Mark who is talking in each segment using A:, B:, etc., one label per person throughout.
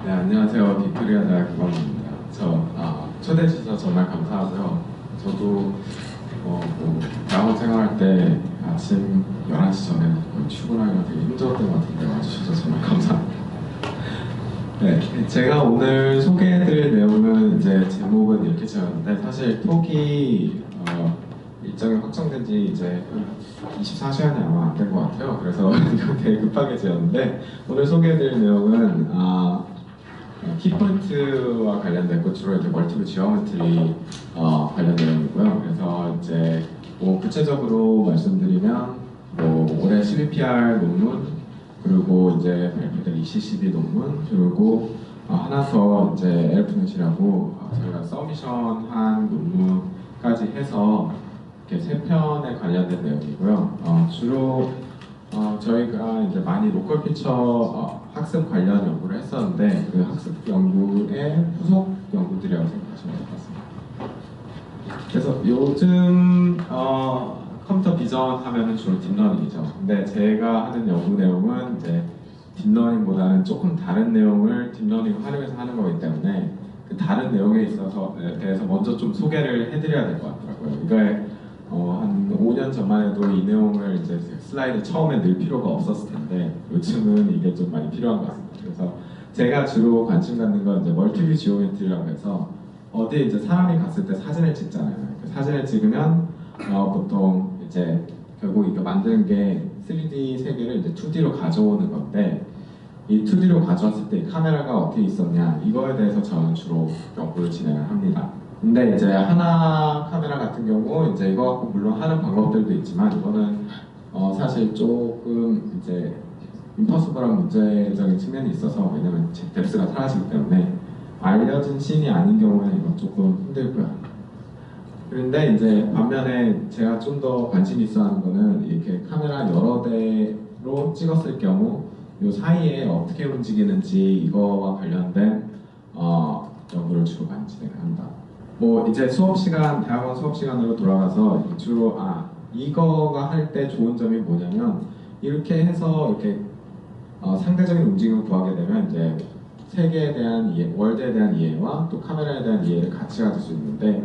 A: 네, 안녕하세요. 빅토리아 대학 김광입니다. 초대해 주셔서 정말 감사하고요. 저도 대학원 생활할 때 아침 11시 전에 거의 출근하기가 되게 힘들었던 것 같은데 와주셔서 정말 감사합니다. 네, 제가 오늘 소개해드릴 내용은 이제 제목은 이렇게 지었는데 사실 톡이 일정이 확정된 지 이제 24시간이 아마 안 된 것 같아요. 그래서 이거 되게 급하게 지었는데 오늘 소개해드릴 내용은 키포인트와 관련된 주로 이제 멀티플 지오메트리 관련 내용이고요. 그래서 이제 구체적으로 말씀드리면 올해 CVPR 논문 그리고 이제 발표된 ECCB 논문 그리고 하나 더 이제 엘프넷이라고 저희가 서미션 한 논문까지 해서 이렇게 세 편에 관련된 내용이고요. 주로 저희가 이제 많이 로컬 피처 학습 관련 연구를 했었는데 그 학습 연구의 후속 연구들이라고 생각하시면 될 것 같습니다. 그래서 요즘 컴퓨터 비전 하면은 주로 딥러닝이죠. 근데 제가 하는 연구 내용은 이제 딥러닝보다는 조금 다른 내용을 딥러닝을 활용해서 하는 거기 때문에 그 다른 내용에 있어서 대해서 먼저 좀 소개를 해드려야 될 것 같더라고요. 이게 한 5년 전만 해도 이 내용을 이제 슬라이드 처음에 넣을 필요가 없었을 텐데 요즘은 이게 좀 많이 필요한 것 같습니다. 그래서 제가 주로 관심 갖는 건 이제 멀티뷰 지오메트리라고 해서 어디에 이제 사람이 갔을 때 사진을 찍잖아요. 그 사진을 찍으면 보통 이제 결국 이거 만드는 게 3D 세계를 이제 2D로 가져오는 건데 이 2D로 가져왔을 때 카메라가 어떻게 있었냐 이거에 대해서 저는 주로 연구를 진행을 합니다. 근데 이제 하나 카메라 같은 경우 이제 이거 갖고 물론 하는 방법들도 있지만 이거는 사실 조금 이제 임퍼서블한 문제적인 측면이 있어서 왜냐면 뎁스가 사라지기 때문에 알려진 씬이 아닌 경우에는 이건 조금 힘들고요. 그런데 이제 반면에 제가 좀 더 관심이 있어 하는 거는 이렇게 카메라 여러 대로 찍었을 경우 이 사이에 어떻게 움직이는지 이거와 관련된 연구를 주로 많이 진행을 합니다. 이제 수업 시간, 대학원 수업 시간으로 돌아가서 주로 이거가 할 때 좋은 점이 뭐냐면 이렇게 해서 이렇게 상대적인 움직임을 구하게 되면 이제 세계에 대한 이해, 월드에 대한 이해와 또 카메라에 대한 이해를 같이 가질 수 있는데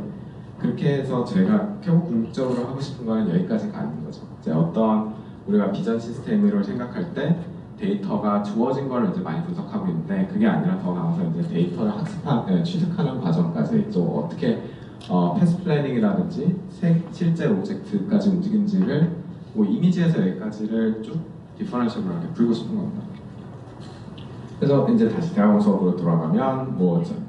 A: 그렇게 해서 제가 결국 궁극적으로 하고 싶은 거는 여기까지가 아닌 거죠. 이제 어떤 우리가 비전 시스템으로 생각할 때 데이터가 주어진 걸 이제 많이 분석하고 있는데 그게 아니라 더 나아서 이제 데이터를 취득하는 과정까지 또 어떻게 패스 플래닝이라든지 실제 오브젝트까지 움직인지를 이미지에서 여기까지를 쭉 디퍼런셜하게 풀고 싶은 겁니다. 그래서 이제 다시 대학원 수업으로 돌아가면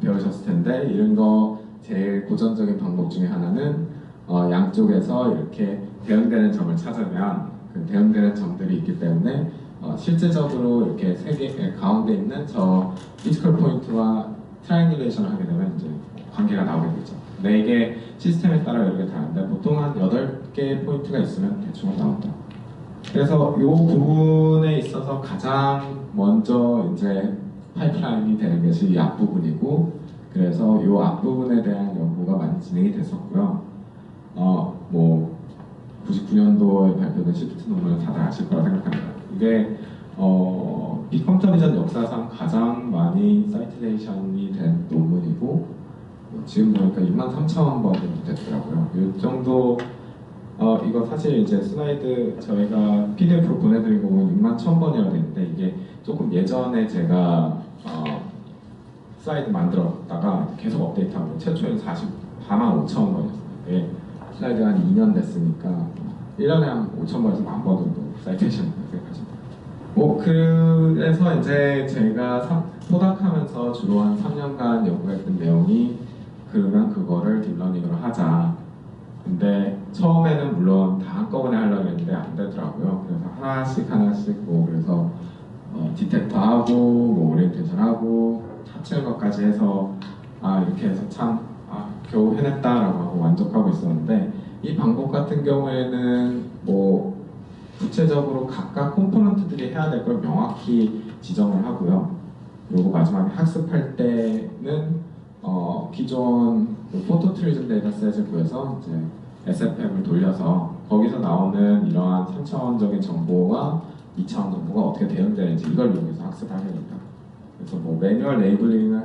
A: 배우셨을 텐데 이런 거 제일 고전적인 방법 중에 하나는 양쪽에서 이렇게 대응되는 점을 찾으면 그 대응되는 점들이 있기 때문에 실제적으로 이렇게 세 개 가운데 있는 저 피지컬 포인트와 트라이앵귤레이션을 하게 되면 이제 관계가 나오게 되죠. 4개 시스템에 따라 여러 개 다른데 보통 한 8개 포인트가 있으면 대충 나온다. 그래서 이 부분에 있어서 가장 먼저 이제 파이프라인이 되는 것이 이 앞부분이고 그래서 이 앞부분에 대한 연구가 많이 진행이 됐었고요. 99년도에 발표된 시프트 논문을 다들 아실 거라 생각합니다. 이게 빅컴퓨터 비전 역사상 가장 많이 사이테이션이 된 논문이고 지금 보니까 63,000번 정도 됐더라고요. 이 정도 이거 사실 이제 슬라이드 저희가 PDF로 보내드린 거 보면 61,000번이라고 되는데 이게 조금 예전에 제가 슬라이드 만들었다가 계속 업데이트하고 최초에는 445,000번이었어요. 슬라이드가 한 2년 됐으니까 1년에 한 5,000번에서 10,000번 정도 사이테이션 생각하시면 돼요. 그래서 이제 제가 포닥하면서 주로 한 3년간 연구했던 내용이 그러면 그거를 딥러닝으로 하자. 근데 처음에는 물론 다 한꺼번에 하려고 했는데 안 되더라고요. 그래서 하나씩 그래서 디텍터하고 오리엔테이션하고 합치는 것까지 해서 이렇게 해서 참 겨우 해냈다라고 하고 만족하고 있었는데 이 방법 같은 경우에는 구체적으로 각각 컴포넌트들이 해야 될 걸 명확히 지정을 하고요. 그리고 마지막에 학습할 때는 기존 포토트리즘 데이터셋을 구해서 이제 SFM을 돌려서 거기서 나오는 이러한 3차원적인 정보와 2차원 정보가 어떻게 대응되는지 이걸 이용해서 학습을 하게 됩니다. 그래서 뭐 매뉴얼 레이블링을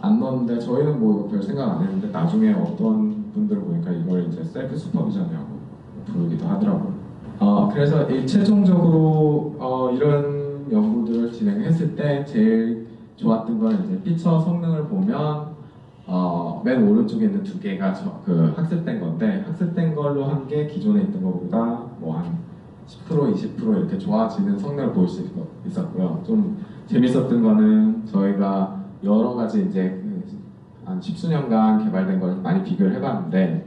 A: 안 넣었는데 저희는 뭐 이거 별 생각 안 했는데 나중에 어떤 분들을 보니까 이걸 이제 셀프 슈퍼비전이라고 부르기도 하더라고요. 그래서 최종적으로 이런 연구들을 진행했을 때 제일 좋았던 건 이제 피처 성능을 보면 맨 오른쪽에 있는 두 개가 그 학습된 건데 학습된 걸로 한 게 기존에 있던 것보다 뭐 한 10% 20% 이렇게 좋아지는 성능을 보일 수 있었고요. 좀 재밌었던 거는 저희가 여러 가지 이제 한 십수년간 개발된 걸 많이 비교를 해봤는데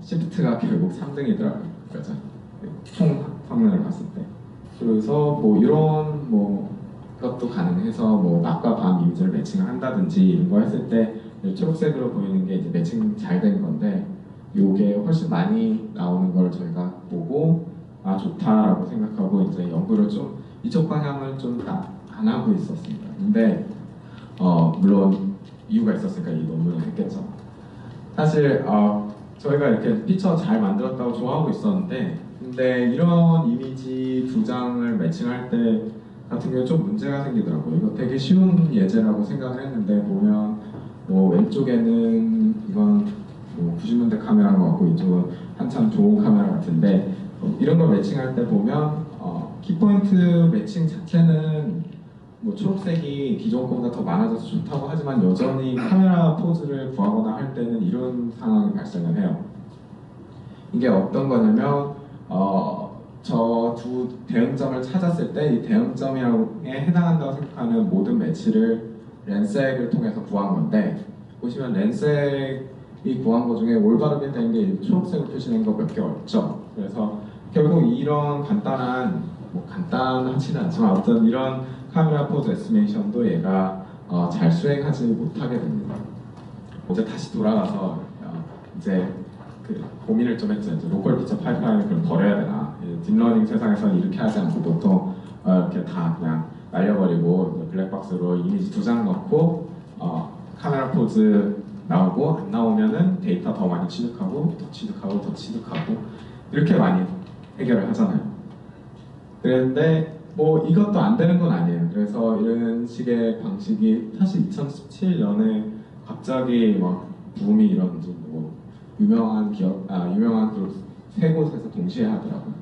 A: 시프트가 결국 3등이더라고요. 그래서 총 성능을 봤을 때. 그래서 뭐 이런 뭐 것도 가능해서 뭐 낮과 밤 이미지를 매칭을 한다든지 이런 거 했을 때 초록색으로 보이는 게 이제 매칭 잘 된 건데 이게 훨씬 많이 나오는 걸 저희가 보고 아 좋다라고 생각하고 이제 연구를 좀 이쪽 방향을 좀 안 하고 있었습니다. 근데 물론 이유가 있었으니까 이 논문을 했겠죠. 사실 저희가 이렇게 피처 잘 만들었다고 좋아하고 있었는데 근데 이런 이미지 두 장을 매칭할 때 같은 경우에 좀 문제가 생기더라고요. 이거 되게 쉬운 예제라고 생각을 했는데 보면 뭐 왼쪽에는 이건 뭐 90년대 카메라인 것 같고 이쪽은 한참 좋은 카메라 같은데 이런 걸 매칭할 때 보면 키포인트 매칭 자체는 뭐 초록색이 기존 것보다 더 많아져서 좋다고 하지만 여전히 카메라 포즈를 구하거나 할 때는 이런 상황이 발생을 해요. 이게 어떤 거냐면 저 두 대응점을 찾았을 때 이 대응점에 해당한다고 생각하는 모든 매치를 렌색을 통해서 구한 건데 보시면 렌색이 구한 것 중에 올바르게 된 게 초록색으로 표시된 거 몇 개 없죠. 그래서 결국 이런 간단하지는 않지만 어떤 이런 카메라 포즈 에스티메이션도 얘가 잘 수행하지 못하게 됩니다. 이제 다시 돌아가서 이제 그 고민을 좀 했죠. 이제 로컬 피처 파이프라인을 그럼 버려야 되나? 딥러닝 세상에서는 이렇게 하지 않고 보통 이렇게 다 그냥 날려버리고 블랙박스로 이미지 두 장 넣고 카메라 포즈 나오고 안 나오면은 데이터 더 많이 취득하고 더 취득하고 더 취득하고 이렇게 많이 해결을 하잖아요. 그런데 뭐 이것도 안 되는 건 아니에요. 그래서 이런 식의 방식이 사실 2017년에 갑자기 막 붐이 일었는지 뭐 유명한 그룹 세 곳에서 동시에 하더라고요.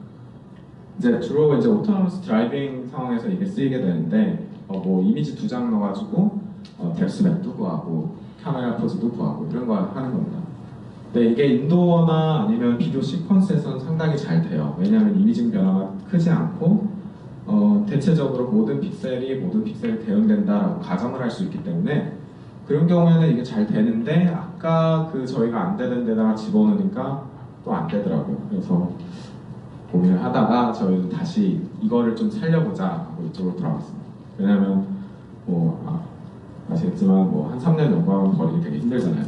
A: 이제 주로 이제 오토노머스 드라이빙 상황에서 이게 쓰이게 되는데 뭐 이미지 두 장 넣어가지고 뎁스맵도 구하고 카메라 포즈도 구하고 이런 거 하는 겁니다. 근데 이게 인도어나 아니면 비디오 시퀀스에서는 상당히 잘 돼요. 왜냐하면 이미징 변화가 크지 않고 대체적으로 모든 픽셀이 대응된다라고 가정을 할 수 있기 때문에 그런 경우에는 이게 잘 되는데 아까 그 저희가 안 되는 데다가 집어넣으니까 또 안 되더라고요. 그래서 고민을 하다가 저희는 다시 이거를 좀 살려보자 하고 이쪽으로 돌아왔습니다. 왜냐하면 뭐 아시겠지만 뭐 한 3년 연구하면 버리기 되게 힘들잖아요.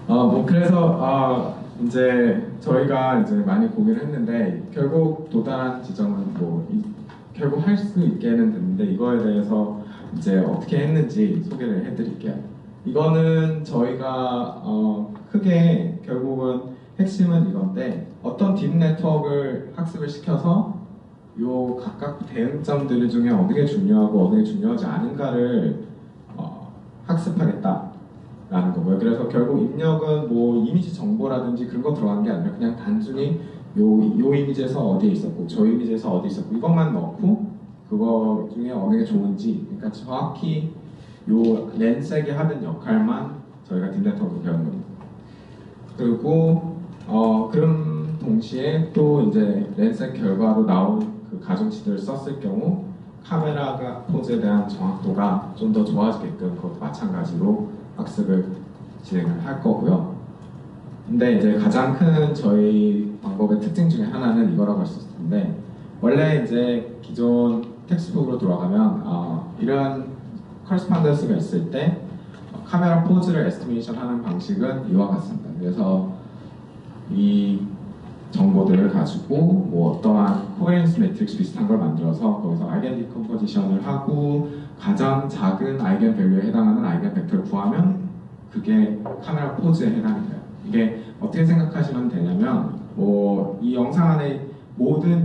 A: 뭐 그래서 이제 저희가 이제 많이 고민을 했는데 결국 도달한 지점은 뭐 결국 할 수 있게는 됐는데 이거에 대해서 이제 어떻게 했는지 소개를 해드릴게요. 이거는 저희가 크게 결국은 핵심은 이건데 어떤 딥 네트워크를 학습을 시켜서 요 각각 대응점들 중에 어느 게 중요하고 어느 게 중요하지 않은가를 학습하겠다라는 거고요. 그래서 결국 입력은 뭐 이미지 정보라든지 그런 거 들어간 게 아니라 그냥 단순히 요 이미지에서 어디에 있었고 저 이미지에서 어디 있었고 이것만 넣고 그거 중에 어느 게 좋은지 그러니까 정확히 요 렌색이 하는 역할만 저희가 딥 네트워크로 배운 겁니다. 그리고 그런 동시에 또 이제 렌색 결과로 나온 그 가중치들을 썼을 경우 카메라가 포즈에 대한 정확도가 좀 더 좋아지게끔 그것도 마찬가지로 학습을 진행을 할 거고요. 근데 이제 가장 큰 저희 방법의 특징 중에 하나는 이거라고 할 수 있는데 원래 이제 기존 텍스트북으로 돌아가면 이런 커러스판던스가 있을 때 카메라 포즈를 에스티메이션 하는 방식은 이와 같습니다. 그래서 이 정보들을 가지고 뭐 어떠한 코헤런스 매트릭스 비슷한 걸 만들어서 거기서 아이겐 디컴포지션을 하고 가장 작은 아이겐 밸류에 해당하는 아이겐 벡터를 구하면 그게 카메라 포즈에 해당이 돼요. 이게 어떻게 생각하시면 되냐면 뭐 이 영상 안에 모든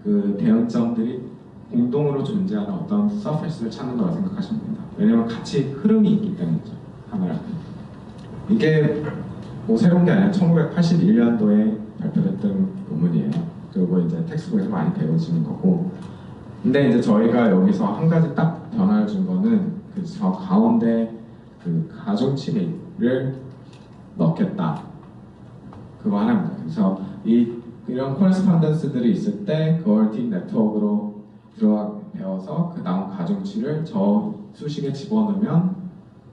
A: 그 대응점들이 공동으로 존재하는 어떤 서페스를 찾는 거라고 생각하시면 됩니다. 왜냐면 같이 흐름이 있기 때문이죠. 카메라는. 이게 뭐 새로운 게 아니라 1981년도에 발표됐던 논문이에요. 그리고 이제 텍스트북에서 많이 배워지는 거고. 근데 이제 저희가 여기서 한 가지 딱 변화를 준 거는 그 저 가운데 그 가중치를 넣겠다. 그거 하나입니다. 그래서 이런 코레스폰던스들이 있을 때 그걸 딥 네트워크로 들어가 배워서 그 나온 가중치를 저 수식에 집어넣으면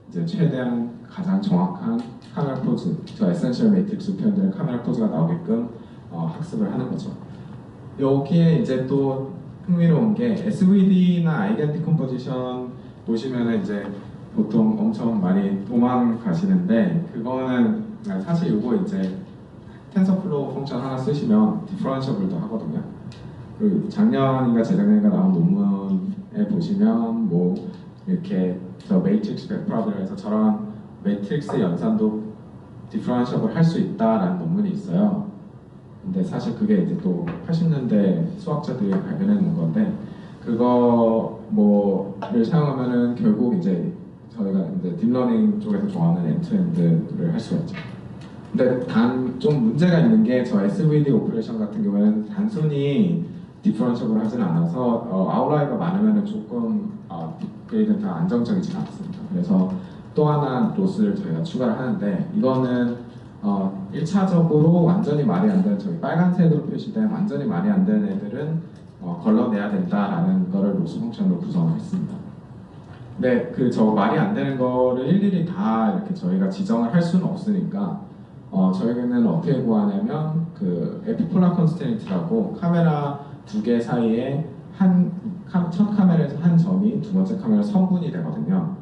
A: 이제 최대한 가장 정확한 카메라 포즈, 저 에센셜 매트릭스 표현되는 카메라 포즈가 나오게끔 학습을 하는 거죠. 여기에 이제 또 흥미로운 게 SVD나 아이겐 디컴포지션 보시면은 이제 보통 엄청 많이 도망가시는데 그거는 사실 이거 이제 텐서플로우 펑션 하나 쓰시면 디퍼런셔블도 하거든요. 그리고 작년인가 재작년인가 나온 논문에 보시면 뭐 이렇게 저 매트릭스 백프라드를 해서 저런 매트릭스 연산도 디퍼런셔블 할 수 있다라는 논문이 있어요. 근데 사실 그게 이제 또 80년대 수학자들이 발견해 놓은 건데 그거 뭐를 사용하면은 결국 이제 저희가 이제 딥러닝 쪽에서 좋아하는 엔드투엔드를 할 수가 있죠. 근데 단 좀 문제가 있는 게 저 SVD 오퍼레이션 같은 경우에는 단순히 디퍼런셜을 하진 않아서 아웃라이어가 많으면 조금 그레이드가 안정적이지 않습니다. 그래서 또 하나 로스를 저희가 추가를 하는데 이거는 1차적으로 완전히 말이 안 되는 저희 빨간색으로 표시된 완전히 말이 안 되는 애들은 걸러내야 된다라는 거를 로스 펑션으로 구성을 했습니다. 근데 그 저 말이 안 되는 거를 일일이 다 이렇게 저희가 지정을 할 수는 없으니까 저희는 어떻게 구하냐면 그 에피폴라 컨스트레인트라고 카메라 두 개 사이에 첫 카메라에서 한 점이 두 번째 카메라 성분이 되거든요.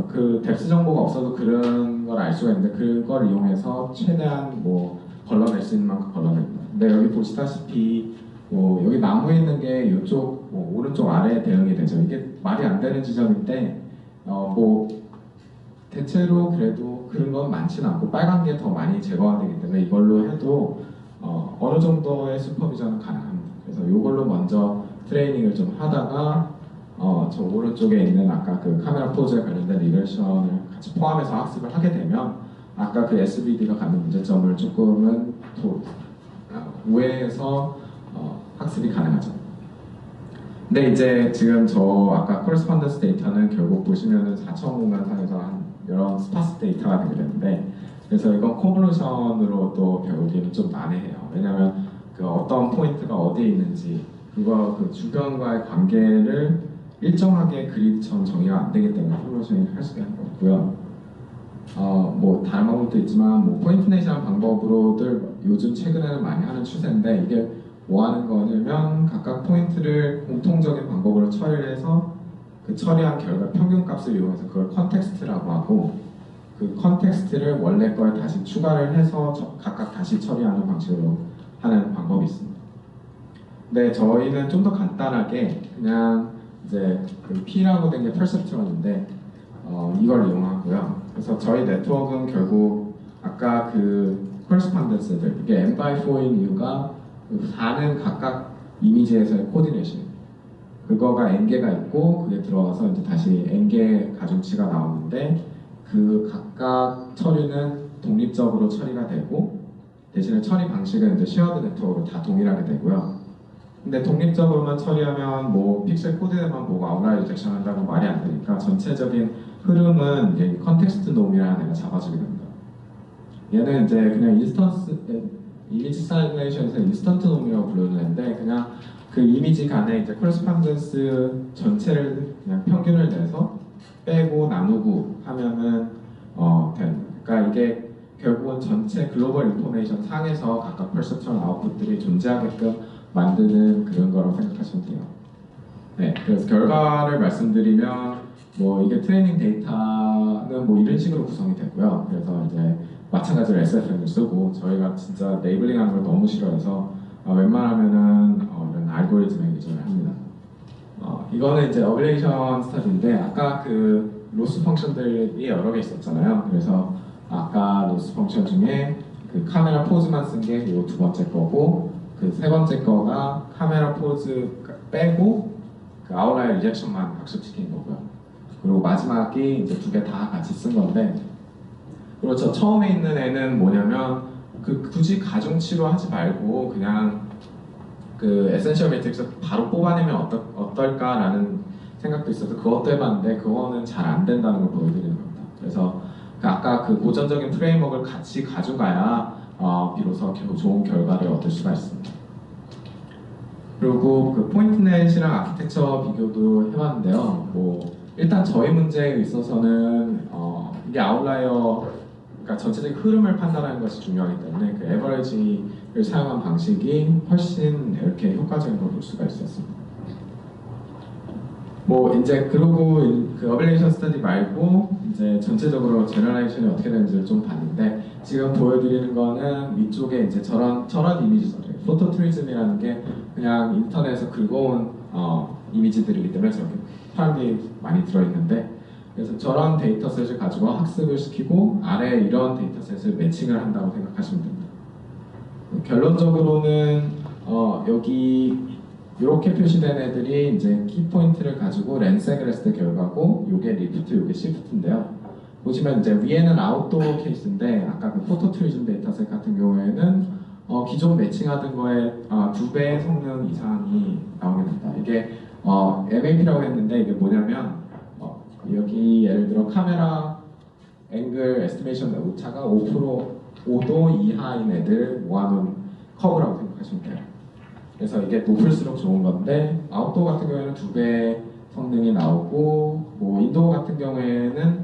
A: 그 뎁스 정보가 없어도 그런 걸 알 수가 있는데 그걸 이용해서 최대한 뭐 걸러낼 수 있는 만큼 걸러냅니다. 근데 여기 보시다시피 뭐 여기 나무에 있는 게 이쪽 뭐 오른쪽 아래에 대응이 되죠. 이게 말이 안 되는 지점인데 뭐 대체로 그래도 그런 건 많지는 않고 빨간 게 더 많이 제거가 되기 때문에 이걸로 해도 어느 정도의 슈퍼비전은 가능합니다. 그래서 이걸로 먼저 트레이닝을 좀 하다가 저 오른쪽에 있는 아까 그 카메라 포즈에 관련된 리그레션을 같이 포함해서 학습을 하게 되면 아까 그 SVD가 갖는 문제점을 조금은 우회해서 학습이 가능하죠. 근데 이제 지금 저 아까 코레스폰던스 데이터는 결국 보시면은 4차 공간상에서 한 이런 스파스 데이터가 되게 되는데 그래서 이건 컨볼루션으로 또 배우기는 좀 난해해요. 왜냐하면 그 어떤 포인트가 어디에 있는지 그거 그 주변과의 관계를 일정하게 그리드처럼 정의가 안 되기 때문에 컨볼루션이 할 수가 없고요. 뭐 다른 방법도 있지만 뭐 포인트 내시한 방법으로들 요즘 최근에는 많이 하는 추세인데 이게 뭐 하는 거냐면 각각 포인트를 공통적인 방법으로 처리를 해서 그 처리한 결과 평균값을 이용해서 그걸 컨텍스트라고 하고 그 컨텍스트를 원래 거에 다시 추가를 해서 각각 다시 처리하는 방식으로 하는 방법이 있습니다. 근데 저희는 좀 더 간단하게 그냥 이제 그 P라고 된 게 퍼셉트런인데 이걸 이용하고요. 그래서 저희 네트워크는 결국 아까 그 코레스폰던스들 이게 M/4인 이유가 4는 각각 이미지에서의 코디네이션 그거가 n개가 있고 그게 들어가서 이제 다시 n개 가중치가 나오는데 그 각각 처리는 독립적으로 처리가 되고 대신에 처리 방식은 이제 쉐어드 네트워크로 다 동일하게 되고요. 근데 독립적으로만 처리하면 뭐 픽셀 코드에만 보고 아웃라이어 디텍션 한다고 말이 안 되니까 전체적인 흐름은 이제 컨텍스트 놈이라는 애가 잡아주게 됩니다. 얘는 이제 그냥 인스턴스 이미지 사이레이션에서 인스턴트 놈이라고 부르는 애인데 그냥 그 이미지 간에 이제 코레스폰던스 전체를 그냥 평균을 내서 빼고 나누고 하면은 되는. 그러니까 이게 결국은 전체 글로벌 인포메이션 상에서 각각 퍼셉션 아웃풋들이 존재하게끔 만드는 그런 거라고 생각하시면 돼요. 네, 그래서 결과를 말씀드리면 뭐 이게 트레이닝 데이터는 뭐 이런 식으로 구성이 되고요. 그래서 이제 마찬가지로 SFM을 쓰고 저희가 진짜 레이블링하는 걸 너무 싫어해서 웬만하면은 이런 알고리즘에 의존을 합니다. 이거는 이제 어블레이션 스타디인데 아까 그 로스 펑션들이 여러 개 있었잖아요. 그래서 아까 로스 펑션 중에 그 카메라 포즈만 쓴 게 이 두 번째 거고 그 세 번째 거가 카메라 포즈 빼고 그 아웃라이어 리젝션만 학습시킨 거고요. 그리고 마지막이 이제 두 개 다 같이 쓴 건데, 그리고 저 처음에 있는 애는 뭐냐면 굳이 가중치로 하지 말고 그냥 그 에센셜 매트릭스 바로 뽑아내면 어떨까라는 생각도 있어서 그것도 해봤는데 그거는 잘 안 된다는 걸 보여드리는 겁니다. 그래서 아까 그 고전적인 프레임워크를 같이 가져가야 비로소 좋은 결과를 얻을 수가 있습니다. 그리고 그 포인트넷이랑 아키텍처 비교도 해봤는데요. 뭐 일단 저희 문제에 있어서는 이게 아웃라이어, 그러니까 전체적인 흐름을 판단하는 것이 중요하기 때문에 그 에버리지를 사용한 방식이 훨씬 이렇게 효과적인 걸 볼 수가 있었습니다. 뭐 이제 그러고 그 어빌레이션 스터디 말고 이제 전체적으로 제너레이션이 어떻게 되는지를 좀 봤는데, 지금 보여드리는 거는 위쪽에 이제 저런 이미지들이에요. 포토트리즘이라는 게 그냥 인터넷에서 긁어온 이미지들이기 때문에 저렇게 파란게 많이 들어있는데, 그래서 저런 데이터셋을 가지고 학습을 시키고 아래에 이런 데이터셋을 매칭을 한다고 생각하시면 됩니다. 결론적으로는 여기 이렇게 표시된 애들이 이제 키포인트를 가지고 렌색을 했을 때 결과고, 요게 리프트, 요게 시프트인데요. 보시면 이제 위에는 아웃도어 케이스인데, 아까 그 포토트리즘 데이터셋 같은 경우에는 기존 매칭하던 거에 2배의 성능 이상이 나오게 된다. 이게 MAP라고 했는데 이게 뭐냐면 여기 예를 들어 카메라 앵글 에스티메이션 오차가 5도 이하인 애들 모아놓은 커브라고 생각하시면 돼요. 그래서 이게 높을수록 좋은 건데, 아웃도어 같은 경우에는 2배 성능이 나오고, 뭐 인도어 같은 경우에는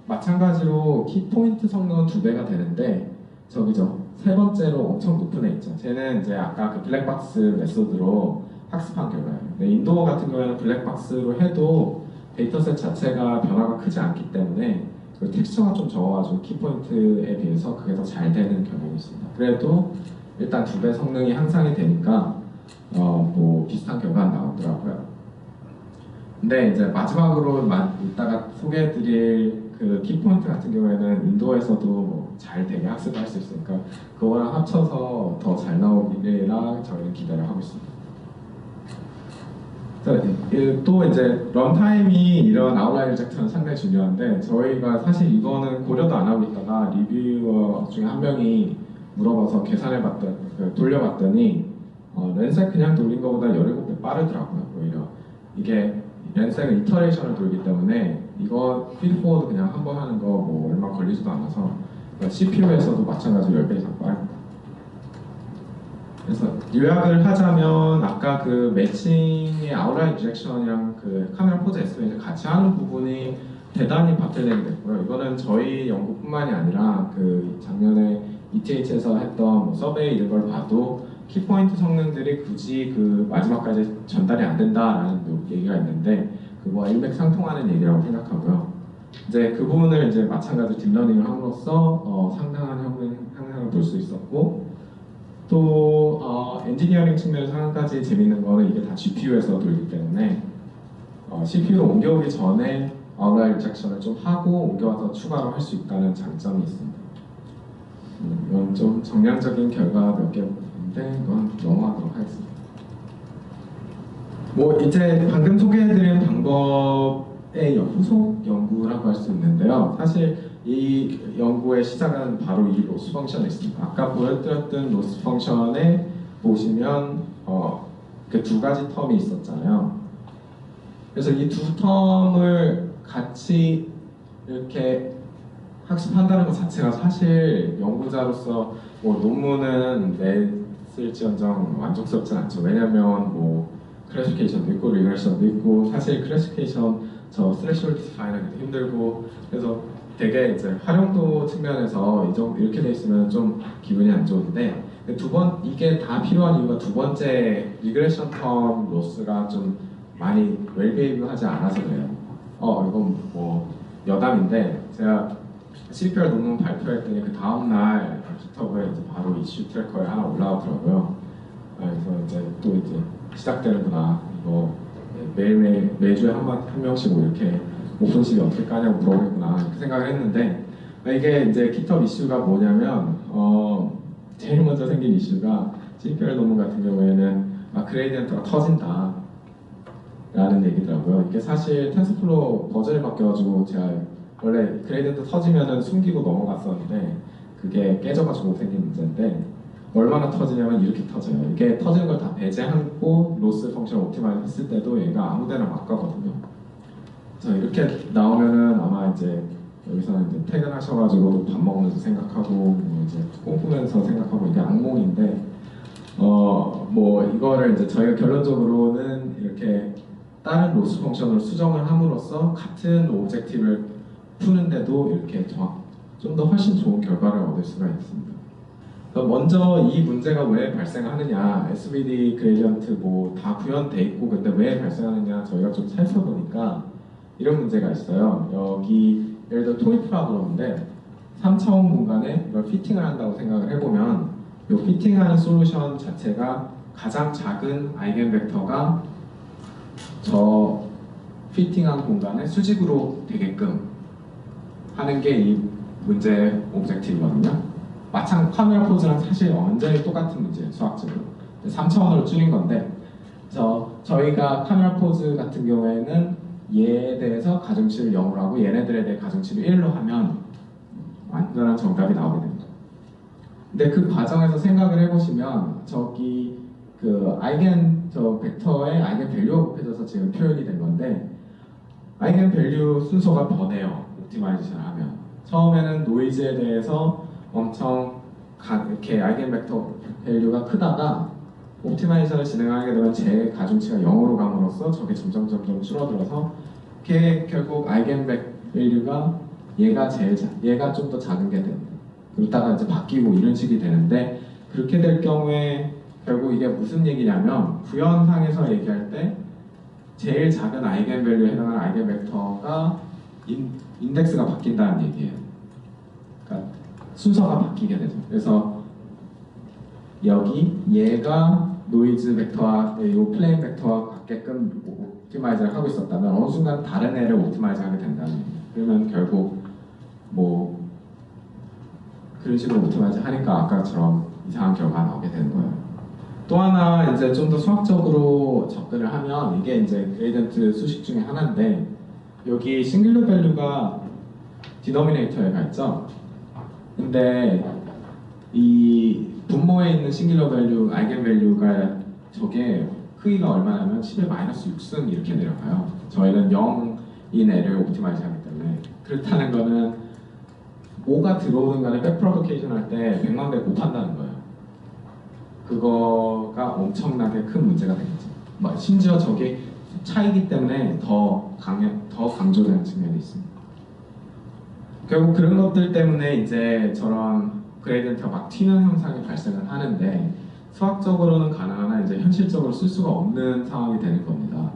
A: 마찬가지로 키포인트 성능은 2배가 되는데, 저기죠, 세 번째로 엄청 높은 애 있죠. 쟤는 이제 아까 그 블랙박스 메소드로 학습한 결과예요. 근데 인도어 같은 경우에는 블랙박스로 해도 데이터셋 자체가 변화가 크지 않기 때문에 그 텍스처가 좀 적어가지고 키포인트에 비해서 그게 더 잘 되는 경향이 있습니다. 그래도 일단 2배 성능이 향상이 되니까 뭐 비슷한 결과가 나오더라고요. 근데 이제 마지막으로 이따가 소개해드릴 그 키포인트 같은 경우에는 인도에서도 뭐잘 되게 학습할 수 있으니까 그거랑 합쳐서 더 잘 나오기라 저희는 기대를 하고 있습니다. 또 이제 런타임이 이런 아웃라이어 리젝션은 상당히 중요한데, 저희가 사실 이거는 고려도 안 하고 있다가 리뷰어 중에 한 명이 물어봐서 돌려봤더니 렌색 그냥 돌린 것보다 17배 빠르더라고요. 오히려 이게 렌색은 이터레이션을 돌기 때문에 이거 피드포워드 그냥 한 번 하는 거 뭐 얼마 걸리지도 않아서 CPU에서도 마찬가지로 10배 이상 빠릅니다. 그래서 요약을 하자면 아까 그 매칭의 아웃라인 디렉션이랑 그 카메라 포즈 에스티메이션 같이 하는 부분이 대단히 박탈되게 됐고요. 이거는 저희 연구뿐만이 아니라 그 작년에 ETH에서 했던 뭐 서베이 이런 걸 봐도 키포인트 성능들이 굳이 그 마지막까지 전달이 안 된다라는 얘기가 있는데, 그거와 일맥상통하는 얘기라고 생각하고요. 이제 그 부분을 이제 마찬가지로 딥러닝을 함으로써 상당한 향상을 볼 수 있었고, 또 엔지니어링 측면에서 한 가지 재밌는 거는 이게 다 GPU에서 돌기 때문에 CPU로 옮겨오기 전에 아웃라이어 리젝션을 좀 하고 옮겨와서 추가로 할 수 있다는 장점이 있습니다. 이건 좀 정량적인 결과 몇 개인데 이건 넘어가도록 하겠습니다. 뭐 이제 방금 소개해드린 방법의 후속 연구라고 할 수 있는데요. 사실 이 연구의 시작은 바로 이 로스 펑션에 있습니다. 아까 보여드렸던 로스 펑션에 보시면 그 두 가지 텀이 있었잖아요. 그래서 이 두 텀을 같이 이렇게 학습한다는 것 자체가 사실 연구자로서 뭐 논문은 냈을지언정 만족스럽진 않죠. 왜냐면 뭐 클래시피케이션도 있고 리그레션도 있고, 사실 클래시피케이션 저 스레시홀드 디파인하기도 힘들고, 그래서 되게 이제 활용도 측면에서 이렇게 돼 있으면 좀 기분이 안 좋은데, 이게 다 필요한 이유가 두 번째 리그레션 텀 로스가 좀 많이 웰비헤이브하지 않아서 그래요. 이건 뭐 여담인데, 제가 CPR 논문 발표했더니 그 다음날 깃허브에 이제 바로 이슈 트래커에 하나 올라오더라고요. 그래서 이제 또 이제 시작되는구나. 이거 매주에 한 명씩 뭐 이렇게 오픈식이 어떻게 까냐고 물어보겠구나 이렇게 생각을 했는데, 이게 이제 깃허브 이슈가 뭐냐면 제일 먼저 생긴 이슈가 CPR 논문 같은 경우에는 그레이디언트가 터진다. 라는 얘기더라고요. 이게 사실 텐서플로우 버전이 바뀌어가지고 제가 원래 그레이디언트 터지면은 숨기고 넘어갔었는데 그게 깨져가지고 생긴 문제인데 얼마나 터지냐면 이렇게 터져요. 이게 터지는 걸 다 배제하고 로스 펑션을 옵티마이즈 했을 때도 얘가 아무데나 막 가거든요. 자, 이렇게 나오면은 아마 이제 여기서는 이제 퇴근하셔가지고 밥 먹으면서 생각하고 뭐 이제 꿈꾸면서 생각하고 이게 악몽인데 뭐 이거를 이제 저희가 결론적으로는 이렇게 다른 로스 펑션으로 수정을 함으로써 같은 오브젝티브를 푸는데도 이렇게 좀 더 훨씬 좋은 결과를 얻을 수가 있습니다. 먼저 이 문제가 왜 발생하느냐, SVD 그레디언트 뭐 다 구현돼 있고 근데 왜 발생하느냐 저희가 좀 살펴보니까 이런 문제가 있어요. 여기 예를 들어 토이프라고 그러는데 3차원 공간에 이걸 피팅을 한다고 생각을 해보면 이 피팅하는 솔루션 자체가 가장 작은 아이겐 벡터가 저 피팅한 공간에 수직으로 되게끔 하는 게 이 문제의 오브젝티브거든요. 카메라 포즈랑 사실 완전히 똑같은 문제예요, 수학적으로. 3차원으로 줄인 건데 저희가 카메라 포즈 같은 경우에는 얘에 대해서 가중치를 0으로 하고 얘네들에 대해 가중치를 1로 하면 완전한 정답이 나오게 됩니다. 근데 그 과정에서 생각을 해보시면 저기 그 아이겐 벡터의 아이겐 밸류가 곱해져서 지금 표현이 된 건데 아이겐 밸류 순서가 변해요. 옵티마이제이션을 하면 처음에는 노이즈에 대해서 엄청 이렇게 아이겐 벡터 밸류가 크다가 옵티마이제이션을 진행하게 되면 제 가중치가 0으로 감으로써 저게 점점 줄어들어서 결국 아이겐 밸류가 얘가 좀 더 작은 게 됩니다. 그러다가 이제 바뀌고 이런 식이 되는데 그렇게 될 경우에 결국 이게 무슨 얘기냐면 구현상에서 얘기할 때 제일 작은 아이겐 밸류에 해당하는 아이겐 벡터가 인덱스가 바뀐다는 얘기예요. 그러니까 순서가 바뀌게 되죠. 그래서 여기 얘가 노이즈 벡터와 이 플레인 벡터와 같게끔 옵티마이즈를 하고 있었다면 어느 순간 다른 애를 옵티마이즈 하게 된다는 얘기예요. 그러면 결국 뭐 그런 식으로 옵티마이즈 하니까 아까처럼 이상한 결과가 나오게 되는 거예요. 또 하나 이제 좀 더 수학적으로 접근을 하면 이게 이제 그레이디언트 수식 중에 하나인데 여기 싱글러 밸류가 디노미네이터에 가 있죠. 근데 이 분모에 있는 싱글러 밸류, 아이겐 밸류가 저게 크기가 얼마냐면 10의 마이너스 6승 이렇게 내려가요. 저희는 0인 애를 옵티마이즈 하기 때문에 그렇다는 거는 뭐가 들어오는 간에 백프로보케이션 할 때 100만 배 곱한다는 거예요. 그거가 엄청나게 큰 문제가 되겠죠. 심지어 저게 차이기 때문에 더 강조되는 측면이 있습니다. 결국 그런 것들 때문에 이제 저런 그레이디언트가 막 튀는 현상이 발생을 하는데 수학적으로는 가능하나 이제 현실적으로 쓸 수가 없는 상황이 되는 겁니다.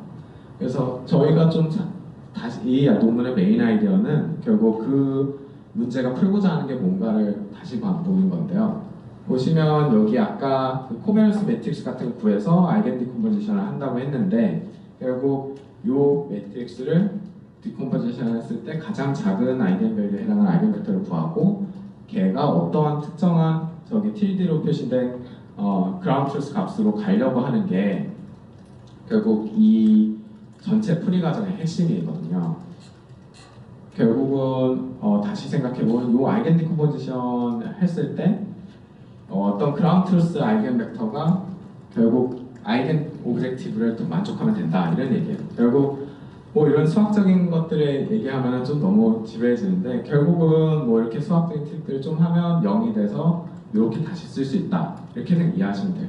A: 그래서 저희가 좀 다시 이 논문의 메인 아이디어는 결국 그 문제가 풀고자 하는 게 뭔가를 다시 보는 건데요. 보시면 여기 아까 그 코베런스 매트릭스 같은 거 구해서 아이겐 디컴포지션을 한다고 했는데 결국 이 매트릭스를 디컴포지션 했을 때 가장 작은 아이겐 밸류에 해당하는 아이겐 벡터를 구하고 걔가 어떠한 특정한 저기 TLD로 표시된 그라운드 트루스 값으로 가려고 하는 게 결국 이 전체 풀이 과정의 핵심이거든요. 결국은 다시 생각해보면 이 아이겐 디컴포지션 했을 때 어떤 그라운드 트루스 아이겐 벡터가 결국 아이겐 오브젝티브를 또 만족하면 된다 이런 얘기예요. 결국 뭐 이런 수학적인 것들을 얘기하면 좀 너무 지루해지는데 결국은 뭐 이렇게 수학적인 팁들을 좀 하면 0이 돼서 이렇게 다시 쓸 수 있다 이렇게 이해하시면 돼요.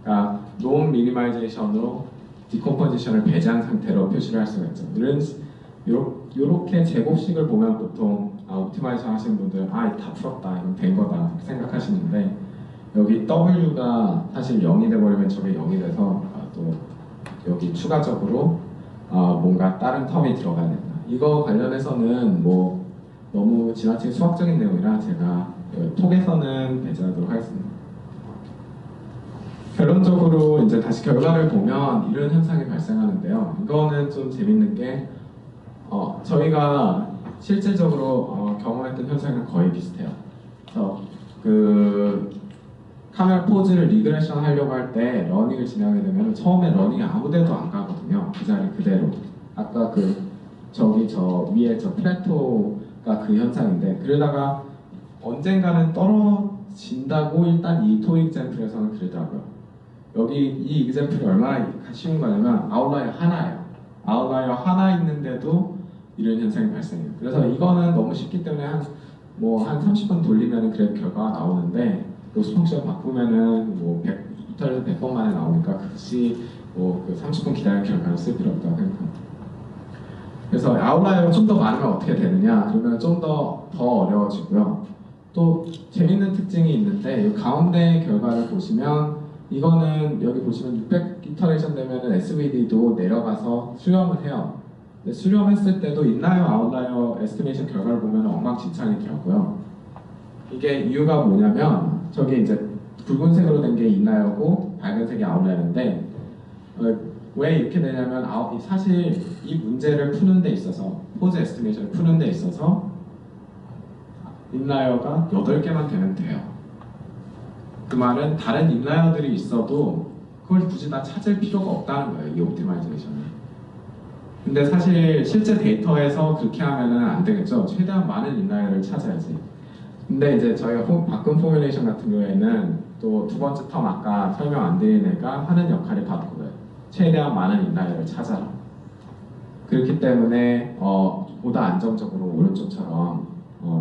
A: 그러니까 논 미니마이제이션으로 디컴포지션을 배제한 상태로 표시를 할 수가 있죠. 이렇게 제곱식을 보면 보통 옵티마이제이션 하시는 분들 다 풀었다 이건 된 거다 이렇게 생각하시는데 여기 W가 사실 0이 돼버리면 저게 0이 돼서 또 여기 추가적으로 뭔가 다른 텀이 들어가야 된다. 이거 관련해서는 뭐 너무 지나친 수학적인 내용이라 제가 톡에서는 배제하도록 하겠습니다. 결론적으로 이제 다시 결과를 보면 이런 현상이 발생하는데요. 이거는 좀 재밌는 게 저희가 실질적으로 경험했던 현상이랑 거의 비슷해요. 그래서 카메라 포즈를 리그레션 하려고 할 때 러닝을 진행하게 되면 처음에 러닝이 아무데도 안 가거든요. 그 자리 그대로. 아까 저기 저 위에 저 플래토가 그 현상인데, 그러다가 언젠가는 떨어진다고 일단 이 토익 젬플에서는 그러더라고요. 여기 이 example이 얼마나 쉬운 거냐면 아웃라이어 하나예요. 아웃라이어 하나 있는데도 이런 현상이 발생해요. 그래서 이거는 너무 쉽기 때문에 한 30분 돌리면 그래도 결과가 나오는데, 로스 펑션 바꾸면은 이터에서 100번 만에 나오니까 굳이 그 30분 기다릴 결과를 쓸 필요 없다고 생각합니다. 그래서 아웃라이어가 좀 더 많으면 어떻게 되느냐? 그러면 좀 더 어려워지고요. 또 재밌는 특징이 있는데, 이 가운데 결과를 보시면 이거는 여기 보시면 600 이터레이션 되면은 SVD도 내려가서 수렴을 해요. 근데 수렴했을 때도 인라이어 아웃라이어 에스티메이션 결과를 보면 엉망진창이더라고요. 이게 이유가 뭐냐면, 저기 이제 붉은색으로 된 게 인라이어고 밝은색이 아웃라이어인데, 왜 이렇게 되냐면 사실 이 문제를 푸는 데 있어서, 포즈 에스티메이션을 푸는 데 있어서 인라이어가 8개만 되면 돼요. 그 말은 다른 인라이어들이 있어도 그걸 굳이 다 찾을 필요가 없다는 거예요, 이 옵티마이제이션은. 근데 사실 실제 데이터에서 그렇게 하면은 안 되겠죠. 최대한 많은 인라이어를 찾아야지. 근데 이제 저희가 바꾼 포뮬레이션 같은 경우에는 또 두 번째 텀 아까 설명 안 드린 애가 하는 역할이 바로 그거예요. 최대한 많은 인라이어를 찾아라. 그렇기 때문에 보다 안정적으로 오른쪽처럼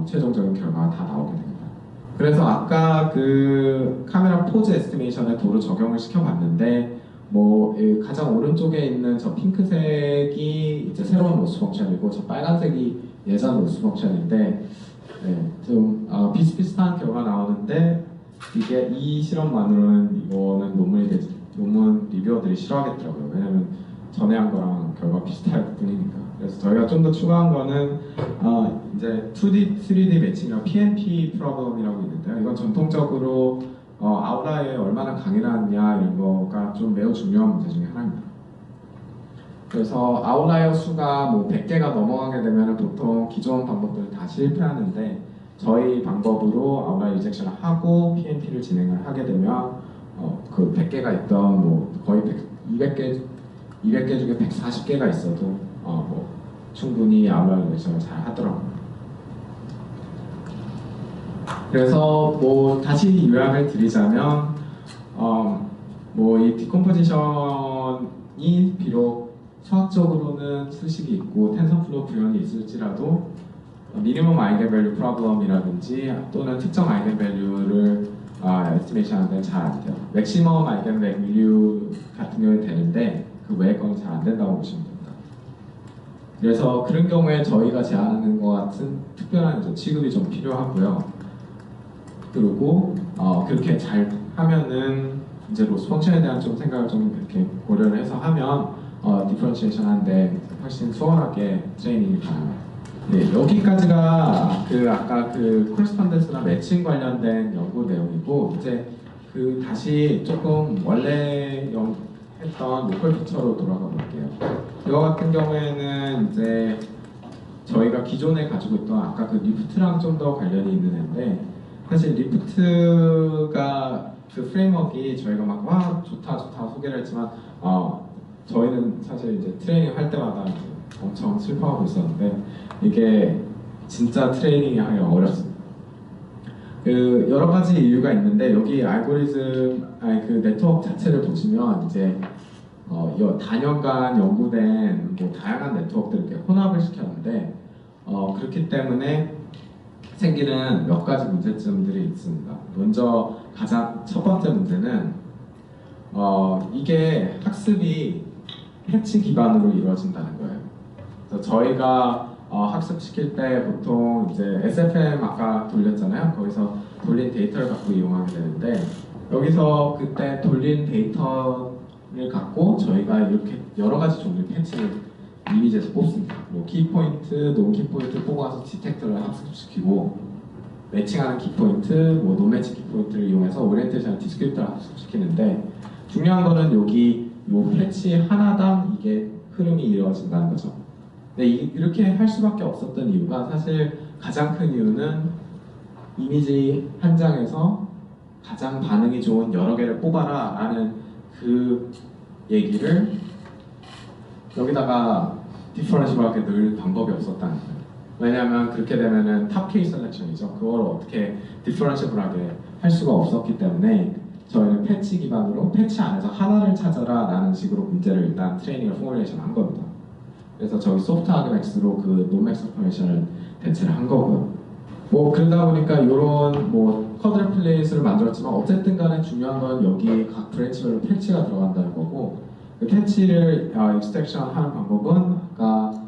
A: 최종적인 결과가 다 나오게 됩니다. 그래서 아까 그 카메라 포즈 에스티메이션에 도로 적용을 시켜봤는데, 가장 오른쪽에 있는 저 핑크색이 이제 새로운 로스 펑션이고, 저 빨간색이 예전 로스 펑션인데, 좀 비슷비슷한 결과가 나오는데, 이게 이 실험만으로는 이거는 논문 리뷰어들이 싫어하겠더라고요. 왜냐면 전에 한 거랑 결과 비슷할 뿐이니까. 그래서 저희가 좀 더 추가한 거는 이제 2D, 3D 매칭이랑 PNP 프로그램이라고 있는데요. 이건 전통적으로 아웃라이어에 얼마나 강인하냐 이런 거가 좀 매우 중요한 문제 중에 하나입니다. 그래서 아웃라이어 수가 100개가 넘어가게 되면 보통 기존 방법들을 다 실패하는데, 저희 방법으로 아웃라이어 리젝션을 하고 PNP를 진행을 하게 되면 그 100개가 있던 거의 200개 중에 140개가 있어도 충분히 아웃라이어 리젝션을 잘 하더라고요. 그래서 다시 요약을 드리자면 이 디컴포지션이 비록 수학적으로는 수식이 있고 텐서플로우 구현이 있을지라도 미니멈 아이겐밸류 프로블럼이라든지 또는 특정 아이겐밸류를 에스티메이션 하는 데는 잘 안 돼요. 맥시멈 아이겐밸류 같은 경우에 되는데 그 외의 거는 잘 안 된다고 보시면 됩니다. 그래서 그런 경우에 저희가 제안하는 것 같은 특별한 취급이 좀 필요하고요. 그리고 그렇게 잘 하면은 이제 로스 펑션에 대한 좀 생각을 좀 이렇게 고려를 해서 하면 디퍼런시에이션 하는데 훨씬 수월하게 트레이닝이 가능해요. 네, 여기까지가 아까 코레스폰던스나 매칭 관련된 연구 내용이고, 이제 다시 조금 원래 했던 로컬 피처로 돌아가 볼게요. 이거 같은 경우에는 이제 저희가 기존에 가지고 있던 아까 리프트랑 좀 더 관련이 있는 애인데, 사실 리프트가 프레임워크가 저희가 막 좋다 소개를 했지만 저희는 사실 이제 트레이닝 할 때마다 엄청 슬퍼하고 있었는데, 이게 진짜 트레이닝이 하기 어렵습니다. 여러 가지 이유가 있는데, 여기 알고리즘 네트워크 자체를 보시면 이제 다년간 연구된 다양한 네트워크들을 이렇게 혼합을 시켰는데, 그렇기 때문에 생기는 몇 가지 문제점들이 있습니다. 먼저 가장 첫 번째 문제는 이게 학습이 패치 기반으로 이루어진다는 거예요. 그래서 저희가 학습시킬 때 보통 이제 SFM 아까 돌렸잖아요. 거기서 돌린 데이터를 갖고 이용하게 되는데, 여기서 그때 돌린 데이터를 갖고 저희가 이렇게 여러 가지 종류의 패치를 이미지에서 뽑습니다. 키포인트, 논키포인트 뽑아서 디텍터를 학습시키고, 매칭하는 키포인트, 논매칭 키포인트를 이용해서 오리엔테이션 디스크립터를 학습시키는데, 중요한 거는 여기 이 패치 하나당 이게 흐름이 이루어진다는 거죠. 근데 이렇게 할 수밖에 없었던 이유가, 사실 가장 큰 이유는 이미지 한 장에서 가장 반응이 좋은 여러 개를 뽑아라 라는 그 얘기를 여기다가 디퍼런셜하게 넣을 방법이 없었다는 거예요. 왜냐하면 그렇게 되면은 탑 K 셀렉션이죠. 그걸 어떻게 디퍼런셜하게 할 수가 없었기 때문에 저희는 패치 기반으로 패치 안에서 하나를 찾아라 라는 식으로 문제를 일단 트레이닝을 포뮬레이션 한 겁니다. 그래서 저희 소프트 아그맥스로 그 노맥스 포메이션을 대체를 한 거고요. 뭐 그러다 보니까 이런 뭐 쿼드래 플레이스를 만들었지만 어쨌든 간에 중요한 건 여기 각 브랜치별로 패치가 들어간다는 거고, 그 패치를 익스트랙션 하는 방법은 아까